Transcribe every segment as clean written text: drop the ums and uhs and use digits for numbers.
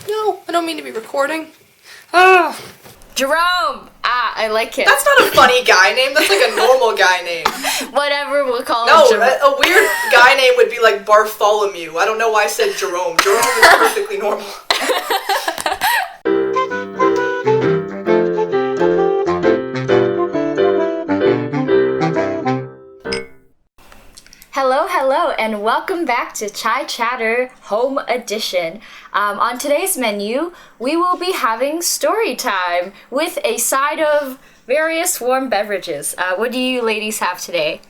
No, I don't mean to be recording. Oh. Jerome! I like it. That's not a funny guy name. That's like a normal guy name. Whatever, we'll call him Jerome. No, a weird guy name would be like Bartholomew. I don't know why I said Jerome. Jerome is perfectly normal. Hello, and welcome back to Chai Chatter Home Edition. On today's menu, we will be having story time with a side of various warm beverages. What do you ladies have today?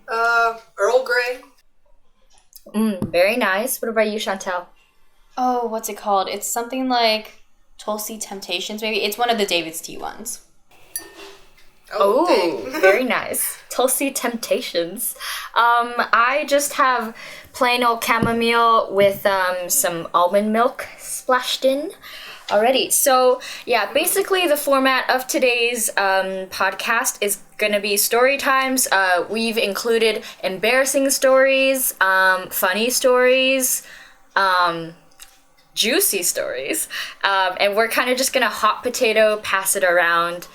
Earl Grey. Very nice. What about you, Chantal? Oh, what's it called? It's something like Tulsi Temptations, maybe? It's one of the David's Tea ones. Oh, very nice. Tulsi Temptations. I just have plain old chamomile with some almond milk splashed in. Alrighty, so yeah, basically the format of today's podcast is gonna be story times. We've included embarrassing stories, funny stories, juicy stories, and we're kind of just gonna hot potato pass it around.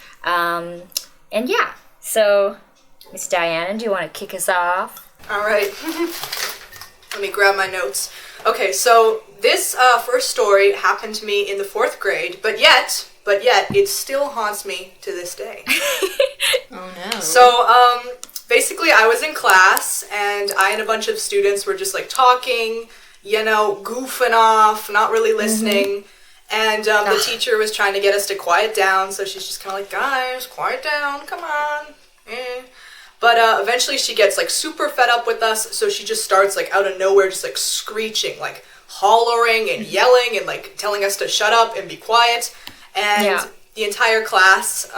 And yeah, so Miss Diana, do you want to kick us off? All right. Let me grab my notes. Okay, so this first story happened to me in the 4th grade, but yet, it still haunts me to this day. Oh no. So, basically I was in class, and I and a bunch of students were just like talking, you know, goofing off, not really listening. And the teacher was trying to get us to quiet down, so she's just kind of like, guys, quiet down, come on. But eventually she gets like super fed up with us, so she just starts like out of nowhere just like screeching, like hollering and yelling and like telling us to shut up and be quiet. And the entire class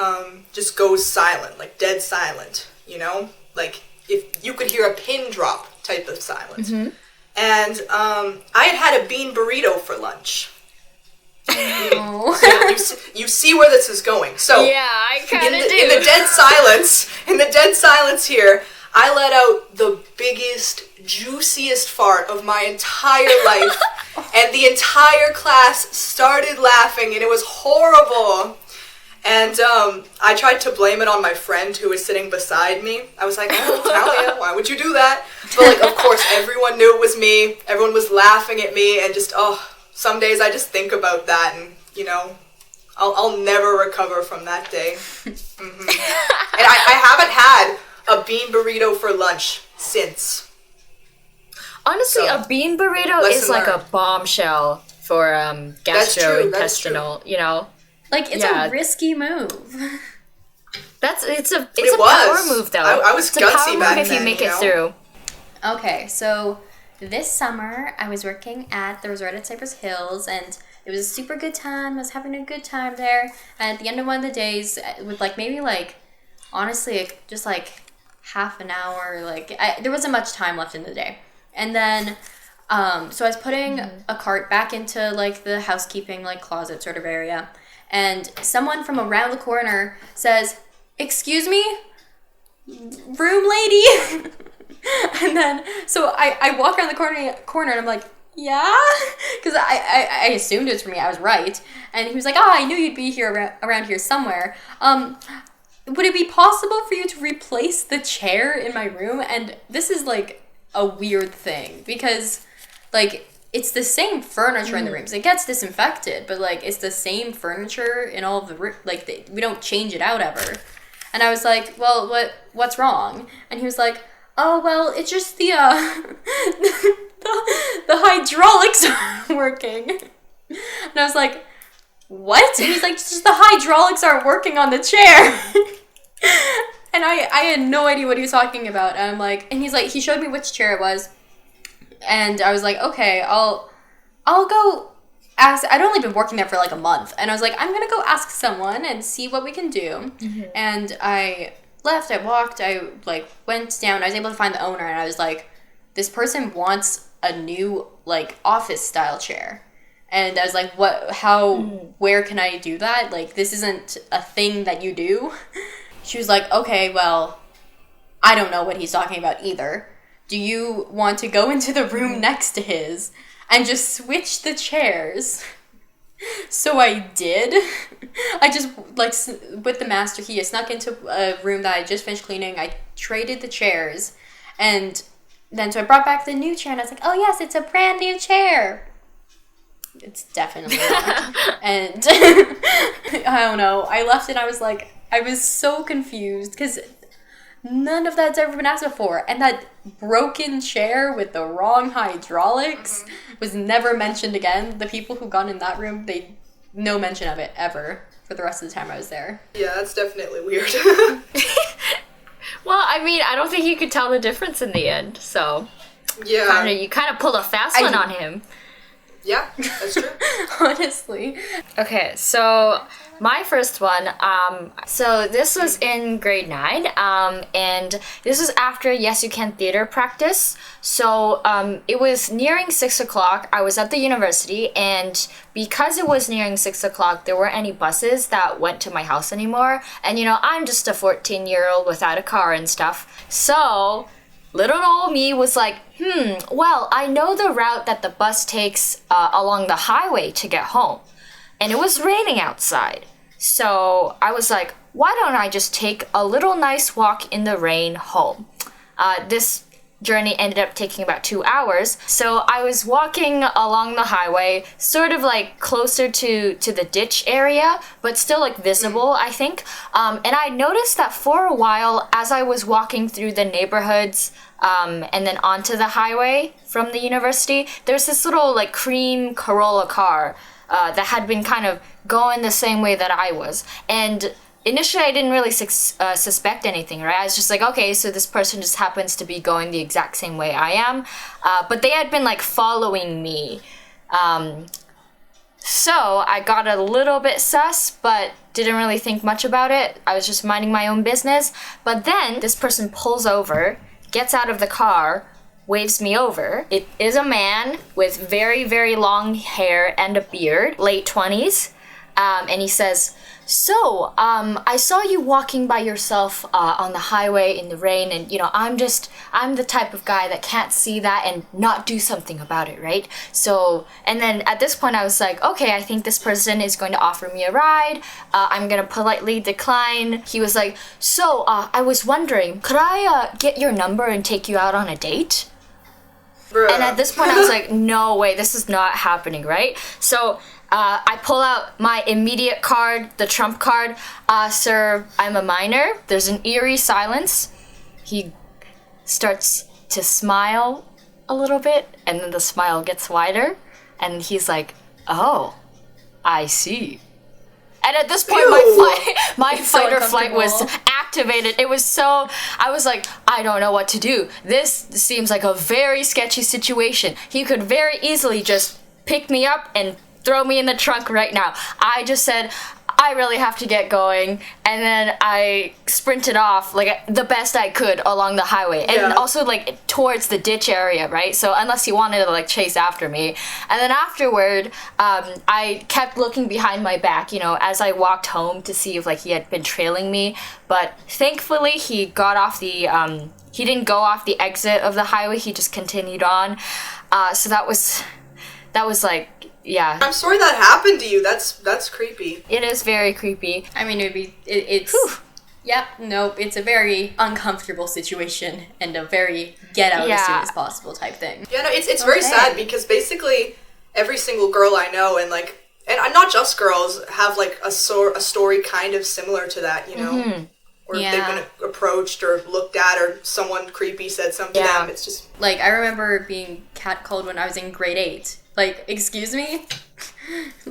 just goes silent, like dead silent, you know? Like if you could hear a pin drop type of silence. And I had a bean burrito for lunch. So you see where this is going. So yeah, I kind of do. In the dead silence here, I let out the biggest, juiciest fart of my entire life, and the entire class started laughing, and it was horrible. And I tried to blame it on my friend who was sitting beside me. I was like, oh, Talia, why would you do that? But like, of course, everyone knew it was me. Everyone was laughing at me, and just some days I just think about that, and you know, I'll never recover from that day. And I haven't had a bean burrito for lunch since. Honestly, a bean burrito is like a bombshell for gastrointestinal, you know. Like, it's a risky move. It's a power move, though. I was gutsy back then, if you make it through. Okay, so this summer I was working at the resort at Cypress Hills, and it was a super good time. I was having a good time there. And at the end of one of the days, with like maybe like honestly just like half an hour, like there wasn't much time left in the day. And then so I was putting a cart back into like the housekeeping like closet sort of area, and someone from around the corner says, "Excuse me, room lady." And then so I walk around the corner and I'm like, yeah, because I assumed it was for me. I was right. And he was like, I knew you'd be here around here somewhere. Would it be possible for you to replace the chair in my room? And this is like a weird thing because like it's the same furniture in the rooms. It gets disinfected, but like it's the same furniture in all of the we don't change it out ever. And I was like, well, what's wrong? And he was like, oh, well, it's just the hydraulics aren't working. And I was like, what? And he's like, just the hydraulics aren't working on the chair. And I had no idea what he was talking about. And I'm like, and he's like, he showed me which chair it was. And I was like, okay, I'll go ask. I'd only been working there for like a month. And I was like, I'm going to go ask someone and see what we can do. And I left, I walked, I like went down, I was able to find the owner, and I was like, this person wants a new like office style chair. And I was like, where can I do that? Like, this isn't a thing that you do. She was like, okay, well, I don't know what he's talking about either. Do you want to go into the room next to his? and just switch the chairs. So I did. I just, like, with the master key, I snuck into a room that I just finished cleaning. I traded the chairs. And then, so I brought back the new chair, and I was like, oh, yes, it's a brand new chair. It's definitely not. And I don't know. I left, and I was like, I was so confused, because none of that's ever been asked before. And that broken chair with the wrong hydraulics was never mentioned again. The people who got in that room, they no mention of it ever for the rest of the time I was there. Yeah, that's definitely weird. Well, I mean, I don't think you could tell the difference in the end, so... Yeah. You kind of pulled a fast one on him. Yeah, that's true. Honestly. Okay, so my first one, so this was in grade 9, and this was after Yes You Can theater practice. So it was nearing 6 o'clock. I was at the university, and because it was nearing 6 o'clock, there weren't any buses that went to my house anymore. And, you know, I'm just a 14-year-old without a car and stuff. So little old me was like, well, I know the route that the bus takes along the highway to get home. And it was raining outside. So I was like, why don't I just take a little nice walk in the rain home? This journey ended up taking about 2 hours. So I was walking along the highway, sort of like closer to the ditch area, but still like visible, I think. And I noticed that for a while, as I was walking through the neighborhoods, and then onto the highway from the university, there's this little like cream Corolla car that had been kind of going the same way that I was. And initially I didn't really suspect anything, right? I was just like, okay, so this person just happens to be going the exact same way I am. But they had been like following me. So I got a little bit sus, but didn't really think much about it. I was just minding my own business. But then this person pulls over, gets out of the car, waves me over. It is a man with very, very long hair and a beard, late 20s. And he says, so, I saw you walking by yourself on the highway in the rain, and, you know, I'm the type of guy that can't see that and not do something about it, right? So, and then at this point I was like, okay, I think this person is going to offer me a ride. I'm gonna politely decline. He was like, so, I was wondering, could I get your number and take you out on a date? Bruh. And at this point I was like, no way, this is not happening, right? So, I pull out my immediate card, the trump card. Sir, I'm a minor. There's an eerie silence. He starts to smile a little bit, and then the smile gets wider, and he's like, oh, I see. And at this point, my fight or flight was activated. It was so, I was like, I don't know what to do. This seems like a very sketchy situation. He could very easily just pick me up and throw me in the trunk right now. I just said, I really have to get going, and then I sprinted off like the best I could along the highway, and also like towards the ditch area, right? So unless he wanted to like chase after me. And then afterward, I kept looking behind my back, you know, as I walked home to see if like he had been trailing me, but thankfully he got off the he didn't go off the exit of the highway, he just continued on. So that was like, yeah. I'm sorry that happened to you. That's creepy. It is very creepy. I mean, it's yep, nope, it's a very uncomfortable situation and a very get out as soon as possible type thing. Yeah, no, it's very sad because basically every single girl I know and not just girls have like a story kind of similar to that, you know? Or they've been approached or looked at, or someone creepy said something to them. It's just like, I remember being catcalled when I was in grade 8. Like, excuse me?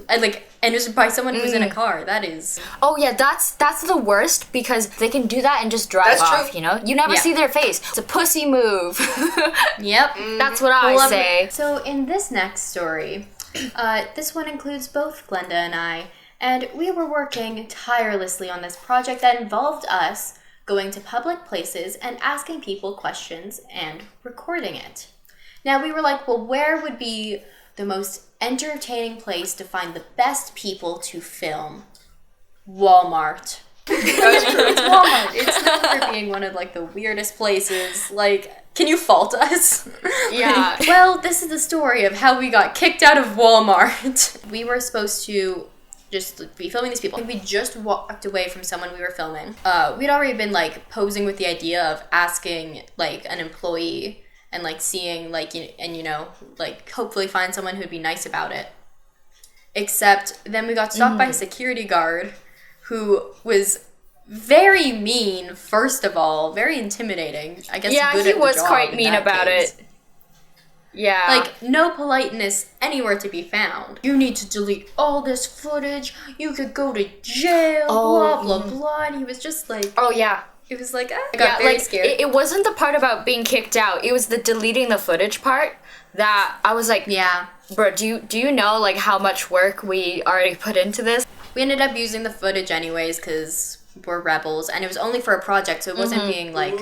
And it was by someone who was in a car. That is... Oh, yeah, that's the worst, because they can do that and just drive off, you know? You never see their face. It's a pussy move. Yep. That's what I say. So, in this next story, this one includes both Glenda and I, and we were working tirelessly on this project that involved us going to public places and asking people questions and recording it. Now, we were like, well, where would be the most entertaining place to find the best people to film? Walmart. That's true. It's Walmart. It's known for being one of like the weirdest places. Like, can you fault us? Yeah. Well, this is the story of how we got kicked out of Walmart. We were supposed to just be filming these people. We just walked away from someone we were filming. We'd already been like posing with the idea of asking like an employee and like seeing like, like hopefully find someone who'd be nice about it. Except then we got stopped by a security guard who was very mean, first of all, very intimidating. I guess Yeah, good he at the was job quite in mean that about case. it. Yeah. Like, no politeness anywhere to be found. You need to delete all this footage. You could go to jail, blah, blah, blah. And he was just like... Oh, yeah. It was like, I got very scared. It wasn't the part about being kicked out. It was the deleting the footage part that I was like... Yeah. Bro, do you know, like, how much work we already put into this? We ended up using the footage anyways because we're rebels. And it was only for a project, so it wasn't being, like,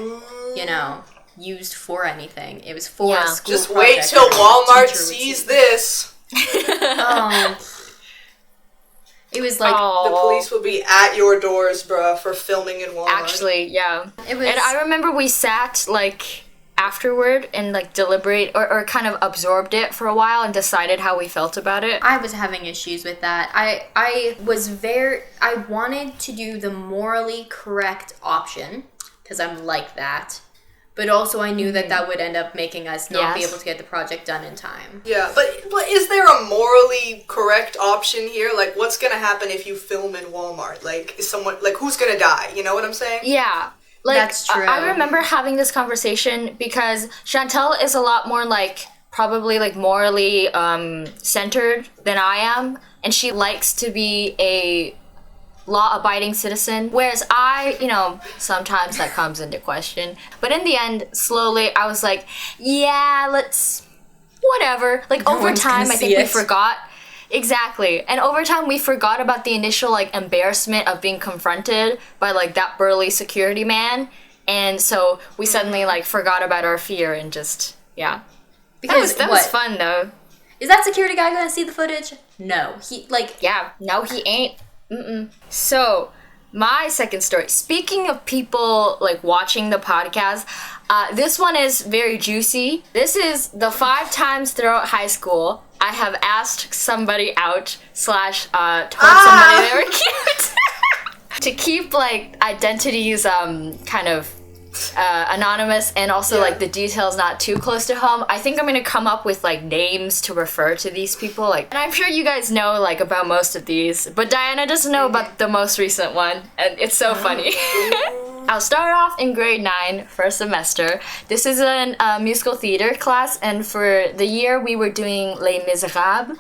used for anything. It was for a school Just project. wait till Walmart sees this. It was like... The police will be at your doors, bruh, for filming in Walmart. Actually, yeah. It was... And I remember we sat, like... afterward and like deliberate or kind of absorbed it for a while and decided how we felt about it. I was having issues with that. I wanted to do the morally correct option because I'm like that, but also I knew that would end up making us not be able to get the project done in time. Yeah, but is there a morally correct option here? Like, what's gonna happen if you film in Walmart? Like, is someone, like, who's gonna die? You know what I'm saying? Yeah. Like, That's true. I remember having this conversation because Chantal is a lot more, like, probably, like, morally centered than I am. And she likes to be a law-abiding citizen. Whereas I, sometimes that comes into question. But in the end, slowly, I was like, yeah, whatever. Like, over time, I think we forgot. Exactly. And over time, we forgot about the initial, like, embarrassment of being confronted by, like, that burly security man. And so we suddenly, like, forgot about our fear and just, yeah. Because that was fun, though. Is that security guy gonna see the footage? No. He, like... Yeah. No, he ain't. Mm-mm. So, my second story. Speaking of people, like, watching the podcast, this one is very juicy. This is the 5 times throughout high school I have asked somebody out / told somebody they were cute. To keep, like, identities kind of anonymous and also like the details not too close to home, I think I'm gonna come up with like names to refer to these people. Like, and I'm sure you guys know like about most of these, but Diana doesn't know about the most recent one, and it's so funny. I'll start off in grade 9, first semester. This is a musical theater class, and for the year we were doing Les Miserables.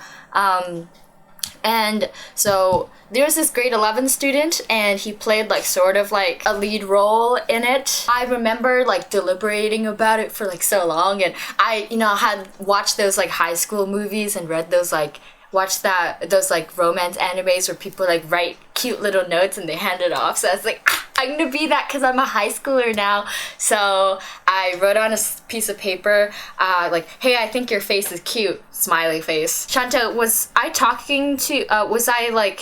And so there's this grade 11 student, and he played like sort of like a lead role in it. I remember like deliberating about it for like so long, and I, had watched those like high school movies and read those like those like romance animes where people like write cute little notes and they hand it off. So I was like, I'm gonna be that because I'm a high schooler now. So I wrote on a piece of paper, like, hey, I think your face is cute, smiley face. Shanta, was I talking to,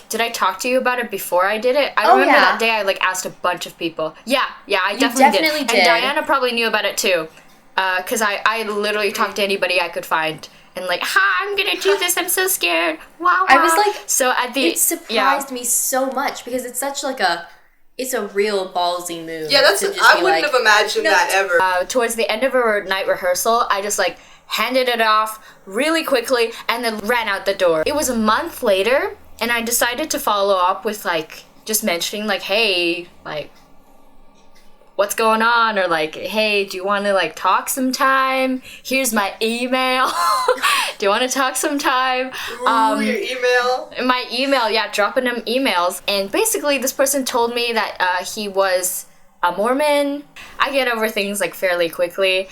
did I talk to you about it before I did it? I remember that day I like asked a bunch of people. Yeah, I definitely did. And Diana probably knew about it too. Because I literally talked to anybody I could find. And like, hi, I'm gonna do this, I'm so scared. Wow. I was like, so at the it surprised me so much because it's such like it's a real ballsy move. Yeah, I wouldn't have imagined that ever. Towards the end of our night rehearsal, I just like handed it off really quickly and then ran out the door. It was a month later, and I decided to follow up with like just mentioning like, hey, like, what's going on? Or like, hey, do you want to like talk sometime? Here's my email. Do you want to talk sometime? Ooh, your email? My email, yeah, dropping him emails. And basically this person told me that he was a Mormon. I get over things like fairly quickly.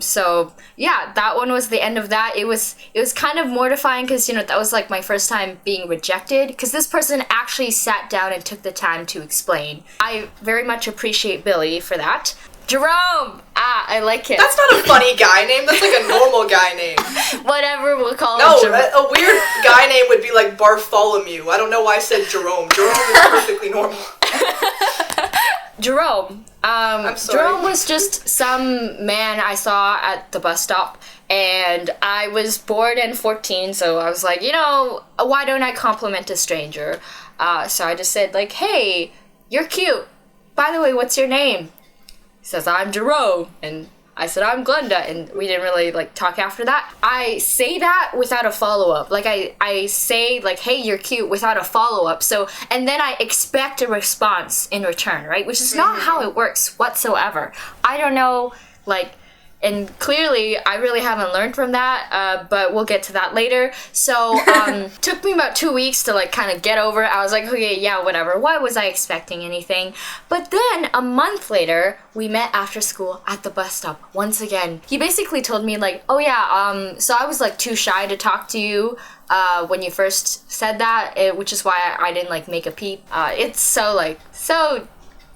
So yeah, that one was the end of that. It was kind of mortifying because, that was like my first time being rejected because this person actually sat down and took the time to explain. I very much appreciate Billy for that. Jerome! I like it. That's not a funny guy name. That's like a normal guy name. Whatever, we'll call him Jerome. No, a weird guy name would be like Bartholomew. I don't know why I said Jerome. Jerome is perfectly normal. Jerome. I'm sorry. Jerome was just some man I saw at the bus stop, and I was bored and 14, so I was like, why don't I compliment a stranger? So I just said, like, hey, you're cute. By the way, what's your name? He says, I'm Jerome. And I said, I'm Glenda. And we didn't really, like, talk after that. I say that without a follow-up. Like, I say, like, hey, you're cute without a follow-up. So, and then I expect a response in return, right? Which is not how it works whatsoever. I don't know, like... And clearly, I really haven't learned from that, but we'll get to that later. So, took me about 2 weeks to, like, kind of get over it. I was like, okay, yeah, whatever. Why was I expecting anything? But then, a month later, we met after school at the bus stop once again. He basically told me, like, oh, yeah, so I was, like, too shy to talk to you when you first said that, which is why I didn't, like, make a peep. It's so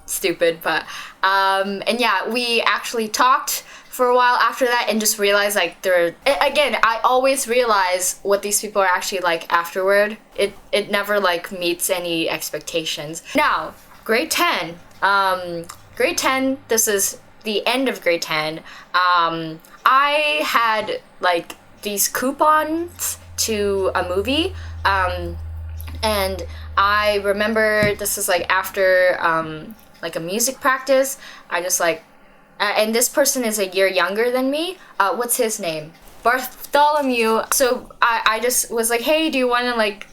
stupid, but, and yeah, we actually talked for a while after that and just realized, like, again, I always realize what these people are actually like afterward. It never, like, meets any expectations. Now, grade 10. Grade 10, this is the end of grade 10. I had, like, these coupons to a movie, and I remember this is, like, after, like, a music practice. I just, like, and this person is a year younger than me. What's his name? Bartholomew. So I just was like, hey, do you want to, like,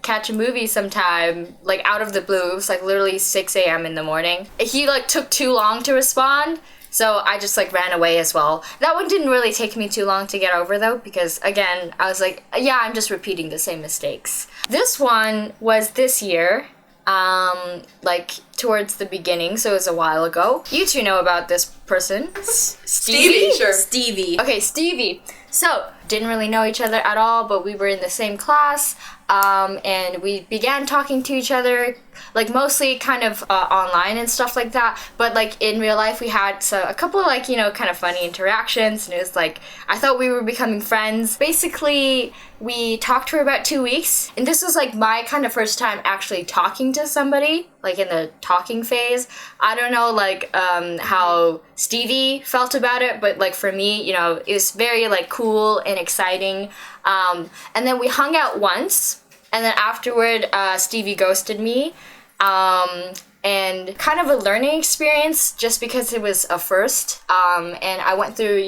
catch a movie sometime? Like, out of the blue. It was, like, literally 6 a.m. in the morning. He, like, took too long to respond. So I just, like, ran away as well. That one didn't really take me too long to get over, though, because, again, I was like, yeah, I'm just repeating the same mistakes. This one was this year. Like, towards the beginning, so it was a while ago. You two know about this person. Stevie, sure. Stevie. Okay, Stevie. So, didn't really know each other at all, but we were in the same class, and we began talking to each other, like, mostly kind of online and stuff like that, but, like, in real life we had a couple of, like, kind of funny interactions, and it was like, I thought we were becoming friends. Basically, we talked for about 2 weeks, and this was, like, my kind of first time actually talking to somebody, like, in the talking phase. I don't know, like, how Stevie felt about it, but, like, for me, it was very, like, cool and exciting. And then we hung out once, and then afterward, Stevie ghosted me. And kind of a learning experience just because it was a first. And I went through,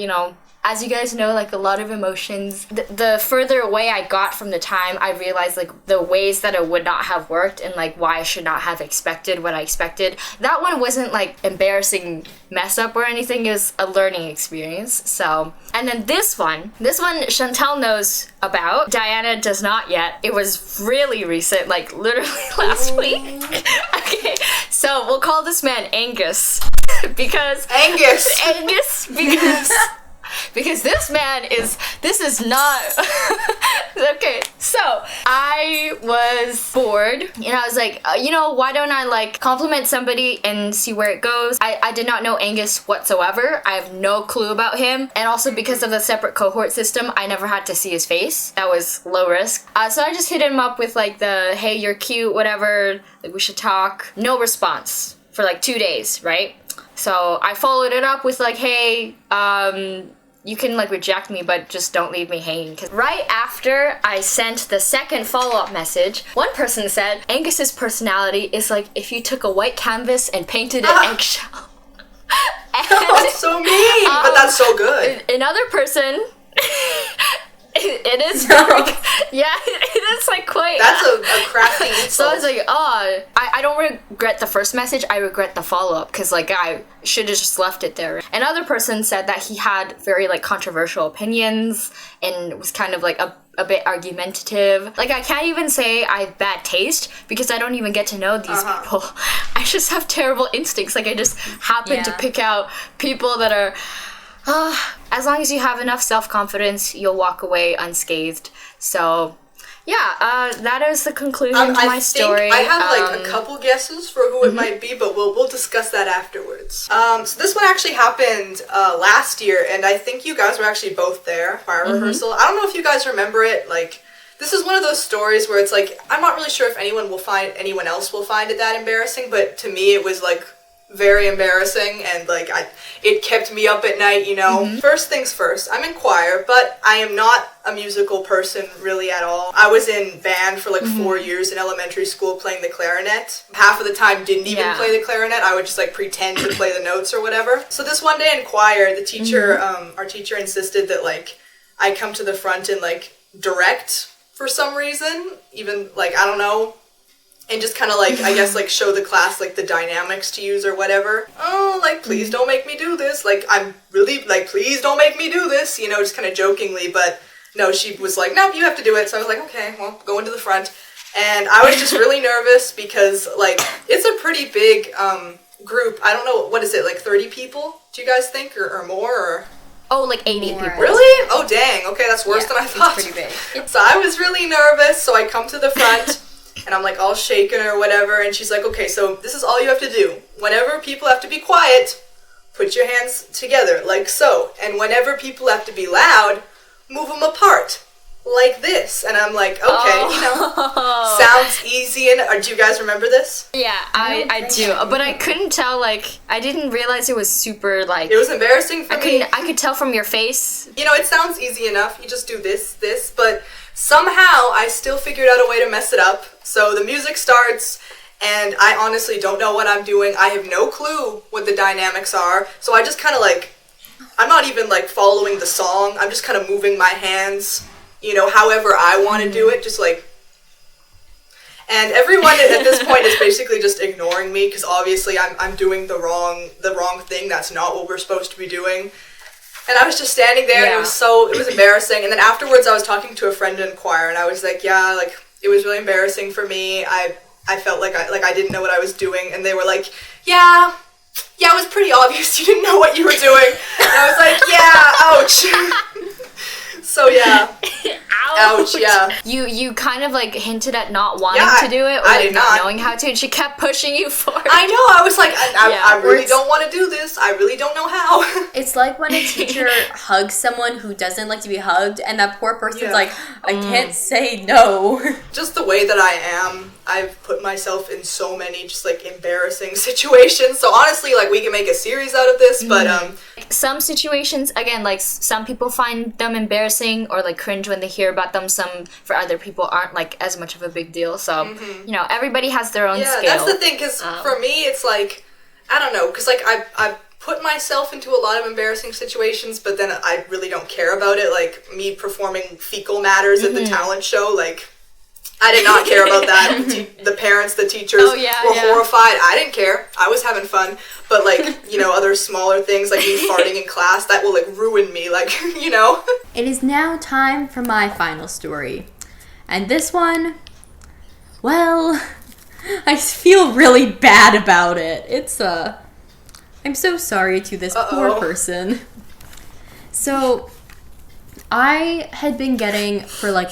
as you guys know, like, a lot of emotions. The further away I got from the time, I realized, like, the ways that it would not have worked and, like, why I should not have expected what I expected. That one wasn't, like, embarrassing mess up or anything. It was a learning experience. So, and then this one Chantal knows about. Diana does not yet. It was really recent, like, literally last week. Okay, so we'll call this man Angus. Because... Angus, because this is not... Okay, so I was bored, and I was like, why don't I, like, compliment somebody and see where it goes? I did not know Angus whatsoever. I have no clue about him, and also because of the separate cohort system, I never had to see his face. That was low risk. So I just hit him up with, like, the, hey, you're cute, whatever, like, we should talk. No response for, like, 2 days, right? So I followed it up with, like, hey, you can, like, reject me, but just don't leave me hanging. 'Cause right after I sent the second follow-up message, one person said, Angus's personality is like if you took a white canvas and painted an eggshell. And, that's so mean, but that's so good. Another person... It is very, yeah, it is, like, quite... That's a crafty insult. So I was like, I don't regret the first message, I regret the follow-up, because, like, I should have just left it there. Another person said that he had very, like, controversial opinions, and was kind of, like, a bit argumentative. Like, I can't even say I have bad taste, because I don't even get to know these people. I just have terrible instincts, like, I just happen to pick out people that are... as long as you have enough self-confidence, you'll walk away unscathed. So, yeah, that is the conclusion to my story. I have, like, a couple guesses for who it might be, but we'll discuss that afterwards. So this one actually happened last year, and I think you guys were actually both there for our rehearsal. I don't know if you guys remember it, like, This is one of those stories where it's like, I'm not really sure if anyone else will find it that embarrassing, but to me it was like very embarrassing, and like it kept me up at night, you know. First things first, I'm in choir, but I am not a musical person really at all. I was in band for like 4 years in elementary school playing the clarinet. Half of the time didn't even play the clarinet. I would just like pretend to play the notes or whatever. So this one day in choir, the teacher, our teacher insisted that like I come to the front and like direct for some reason, even like, I don't know, and just kind of like, I guess like show the class like the dynamics to use or whatever. Oh, like, please don't make me do this. Like, I'm really like, please don't make me do this, you know, just kind of jokingly. But no, she was like, no, you have to do it. So I was like, okay, well, go into the front. And I was just really nervous because like, it's a pretty big group. I don't know, what is it, like 30 people, do you guys think, or more, or? Oh, like 80 More. people. Really? Oh, dang. Okay, that's worse than I thought. It's pretty big. So I was really nervous, so I come to the front, and I'm like all shaken or whatever, and she's like, okay, so this is all you have to do. Whenever people have to be quiet, put your hands together, like so. And whenever people have to be loud, move them apart, like this. And I'm like, okay, you know, sounds easy. And do you guys remember this? Yeah, I do. But I couldn't tell, like, I didn't realize it was super, like... It was embarrassing for me. I could tell from your face. You know, it sounds easy enough. You just do this, but somehow I still figured out a way to mess it up. So the music starts, and I honestly don't know what I'm doing. I have no clue what the dynamics are. So I just kind of like, I'm not even like following the song. I'm just kind of moving my hands, you know, however I want to do it, just like, and everyone at this point is basically just ignoring me because obviously I'm doing the wrong thing. That's not what we're supposed to be doing. And I was just standing there, and it was embarrassing. And then afterwards, I was talking to a friend in choir, and I was like, yeah, like, it was really embarrassing for me. I felt like I didn't know what I was doing, and they were like, yeah, it was pretty obvious you didn't know what you were doing. And I was like, yeah, ouch. So yeah. Ouch, yeah. You kind of like hinted at not wanting to do it, or I like did not not knowing how to, and she kept pushing you for it. I know, I was like, I really don't want to do this. I really don't know how. It's like when a teacher hugs someone who doesn't like to be hugged, and that poor person's like, I can't say no. Just the way that I am, I've put myself in so many just like embarrassing situations. So honestly, like, we can make a series out of this, but some situations, again, like some people find them embarrassing or like cringe when they hear about them. Some for other people aren't like as much of a big deal. So you know, everybody has their own scale. Yeah, that's the thing, because for me it's like, I don't know, because like I put myself into a lot of embarrassing situations, but then I really don't care about it. Like me performing fecal matters at the talent show, like, I did not care about that. The parents, the teachers were horrified. I didn't care. I was having fun. But like, you know, other smaller things like me farting in class, that will like ruin me, like, you know. It is now time for my final story. And this one, well, I feel really bad about it. It's I'm so sorry to this poor person. So, I had been getting, for like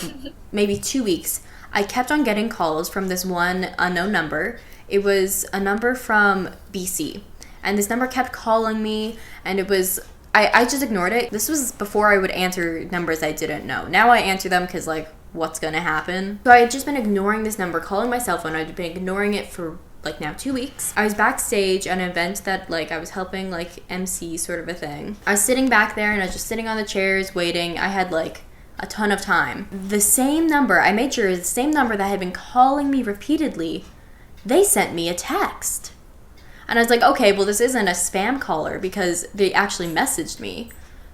maybe 2 weeks, I kept on getting calls from this one unknown number. It was a number from BC. And this number kept calling me, and it was, I just ignored it. This was before I would answer numbers I didn't know. Now I answer them because, like, what's gonna happen? So I had just been ignoring this number, calling my cell phone. I'd been ignoring it for, like, now 2 weeks. I was backstage at an event that, like, I was helping, like, MC sort of a thing. I was sitting back there, and I was just sitting on the chairs waiting. I had, like, a ton of time. The same number, I made sure the same number that had been calling me repeatedly, they sent me a text. And I was like, okay, well, this isn't a spam caller because they actually messaged me.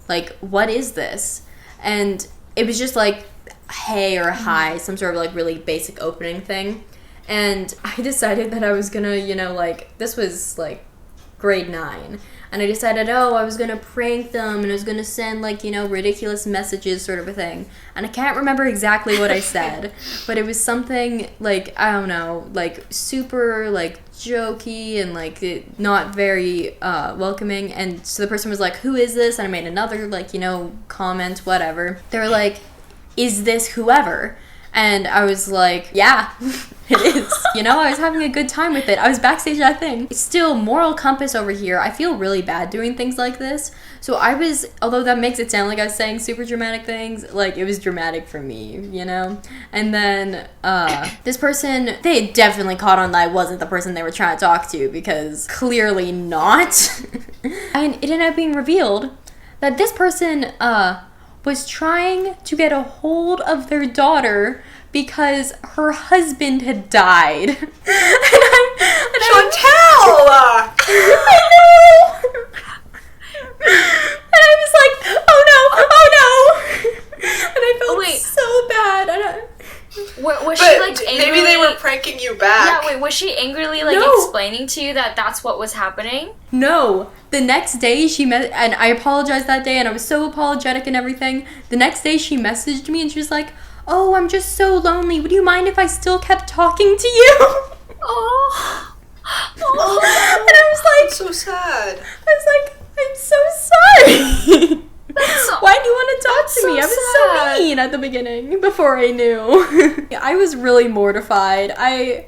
Like, what is this? And it was just like, hey or hi, some sort of like really basic opening thing. And I decided that I was gonna, you know, like, this was like grade 9. And I decided, I was going to prank them, and I was going to send, like, you know, ridiculous messages sort of a thing. And I can't remember exactly what I said, but it was something, like, I don't know, like, super, like, jokey and, like, not very welcoming. And so the person was like, who is this? And I made another, like, you know, comment, whatever. They were like, is this whoever? And I was like, yeah, it is. You know, I was having a good time with it. I was backstage at that thing. It's still moral compass over here. I feel really bad doing things like this. So although that makes it sound like I was saying super dramatic things, like, it was dramatic for me, you know? And then, this person, they had definitely caught on that I wasn't the person they were trying to talk to, because clearly not. And it ended up being revealed that this person, was trying to get a hold of their daughter because her husband had died. Chantal! I know! And I was like, oh no! And I felt so bad. Was she, like, angrily... Maybe they were pranking you back. Yeah, wait, was she angrily, like, explaining to you that that's what was happening? No. The next day and I apologized that day, and I was so apologetic and everything. The next day she messaged me and she was like, oh, I'm just so lonely. Would you mind if I still kept talking to you? Oh. And I was like... That's so sad. I was like, I'm so sorry. Why do you want to talk to me? I was so mean at the beginning before I knew. I was really mortified. I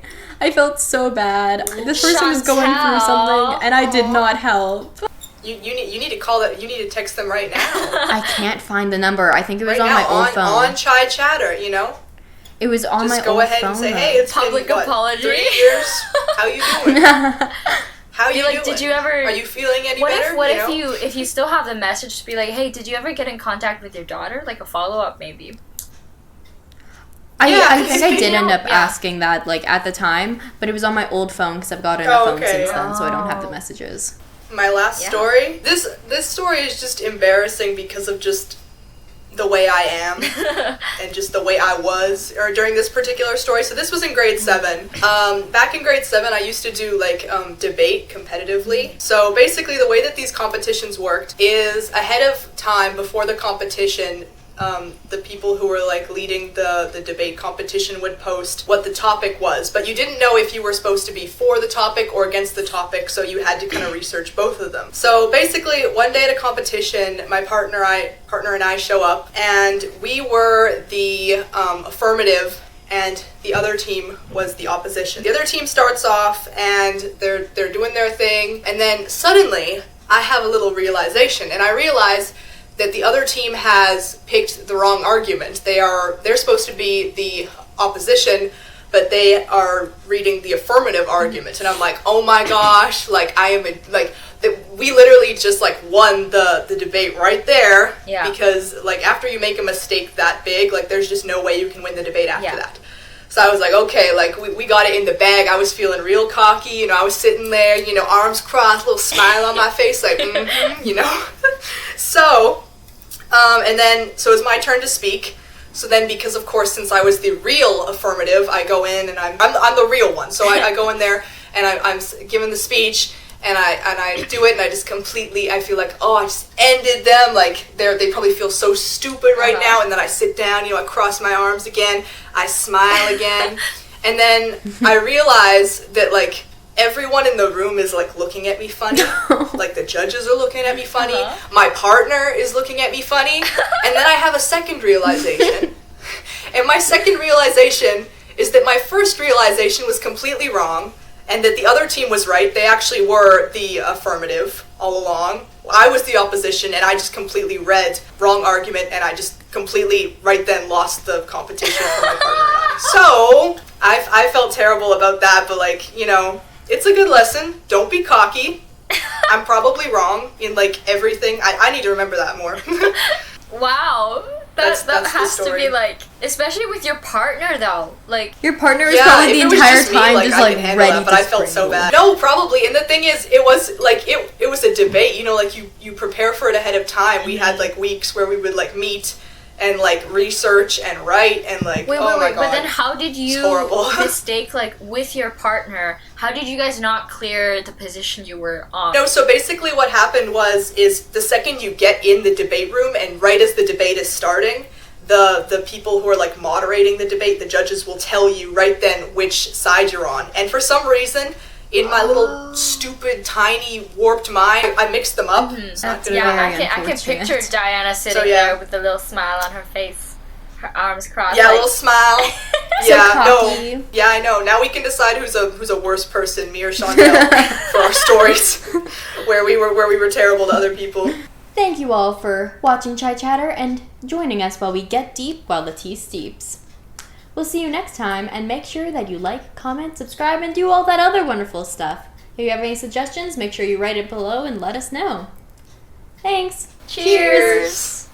felt so bad. This person was going through something, and I did not help. You need to call that. You need to text them right now. I can't find the number. I think it was right on now, my old phone. On Chai Chatter, you know. It was on my old phone. Just go ahead and say, "Hey, it's public been, apology. 3 years. How you doing? How you doing? Did you ever? Are you feeling any better? What if you still have the message? Just be like, hey, did you ever get in contact with your daughter? Like a follow up, maybe. I think I did end up asking that, like, at the time, but it was on my old phone because I've gotten a phone since then, so I don't have the messages. My last story. This story is just embarrassing because of just the way I am and just the way I was during this particular story. So this was in grade 7. Back in grade 7, I used to do like debate competitively. So basically the way that these competitions worked is ahead of time before the competition, the people who were like leading the debate competition would post what the topic was, but you didn't know if you were supposed to be for the topic or against the topic, so you had to kind of research both of them. So basically one day at a competition, my partner and I show up, and we were the affirmative and the other team was the opposition. The other team starts off and they're doing their thing, and then suddenly I have a little realization, and I realize that the other team has picked the wrong argument. They're supposed to be the opposition, but they are reading the affirmative argument, and I'm like, oh my gosh, like we literally just like won the debate right there. Yeah. Because like after you make a mistake that big, like there's just no way you can win the debate after that. So I was like, okay, like we got it in the bag. I was feeling real cocky, you know, I was sitting there, you know, arms crossed, little smile on my face, like, you know. So, and then, so it's my turn to speak. So then, because of course, since I was the real affirmative, I go in and I'm the real one. So I go in there and I'm giving the speech, and I do it, and I just completely, I feel like, oh, I just ended them. Like they probably feel so stupid right now. And then I sit down, you know, I cross my arms again, I smile again, and then I realize that like everyone in the room is like looking at me funny. Like the judges are looking at me funny. My partner is looking at me funny. And then I have a second realization. And my second realization is that my first realization was completely wrong, and that the other team was right. They actually were the affirmative all along. I was the opposition, and I just completely read wrong argument, and I just completely right then lost the competition for my partner and I. So I felt terrible about that, but like, you know, it's a good lesson. Don't be cocky. I'm probably wrong in like everything. I need to remember that more. Wow. That has to be like, especially with your partner though. Like your partner is probably the entire time just like ready to but I felt so bad. No, probably. And the thing is, it was like it was a debate, you know, like you prepare for it ahead of time. We had like weeks where we would like meet and like research and write and like wait, my God. But then how did you mistake like with your partner? How did you guys not clear the position you were on? No, so basically what happened is the second you get in the debate room and right as the debate is starting, the people who are like moderating the debate, the judges will tell you right then which side you're on. And for some reason, in my little stupid, tiny, warped mind, I mixed them up. Mm-hmm. I can picture Diana sitting there with a little smile on her face, her arms crossed. Yeah, a little smile. Cocky. No. Yeah, I know. Now we can decide who's a worse person, me or Chantal, for our stories, where we were terrible to other people. Thank you all for watching Chai Chatter and joining us while we get deep while the tea steeps. We'll see you next time, and make sure that you like, comment, subscribe, and do all that other wonderful stuff. If you have any suggestions, make sure you write it below and let us know. Thanks. Cheers.